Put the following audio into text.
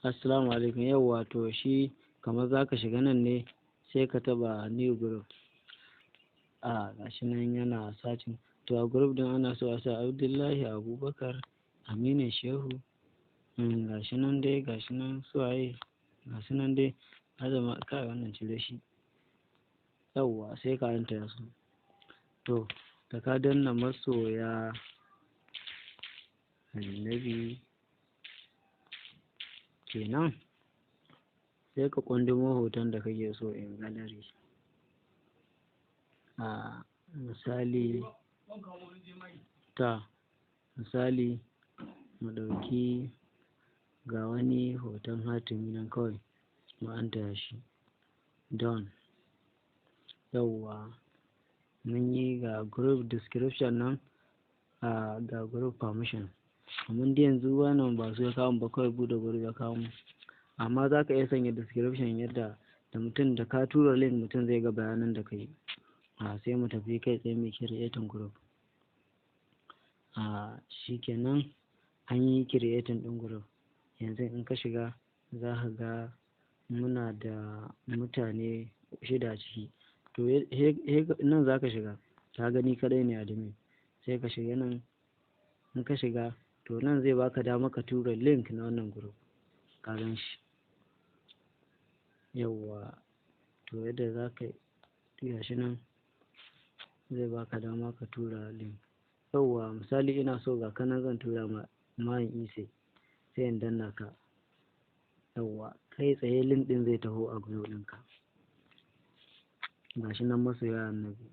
Assalamu alaikum. Yawwa to shi kamar za ka shiga nan ne sai ka taba new group. Gashi nan yana sacin. To a group din ana so a sa Abdullahi Abubakar Aminu Shehu. Gashi nan dai gashi nan suwaye gashi nan dai azama kai wannan cire shi. Yawwa sai ka anta su. To da ka danna masoya annabi kenan sai ka kundumo hoton da kake so in gallery. Misali mu ɗauki ga wani hoton hatimi nan kawai mu anta shi don. Yawwa mun yi ga group description nan ga group permission. Amma dai yanzu wannan ba su ya kawo ba, kawai bude group ya kawo mu. Amma za ka iya sanya description yadda da mutum da ka tura link mutum zai ga bayanan da ka yi. Sai mu tafi kai tsaye mai creating group. Shikenan an yi creating ɗin group. Yanzu in ka shiga za ka ga muna da mutane 6 a ciki. To nan za ka shiga ka gani kadai ne admin, sai ka shiga nan. In ka shiga to nan zai baka dama ka tura link na wannan group ka gan shi. Yawwa to yadda za ka yi shi nan zai baka dama ka tura link. Yawwa misali ina so ga kanan zan tura ma mayin ise sai in danna ka. Yawwa kai tsaye link din zai taho a group ɗinka. Gashi nan masoya annabi.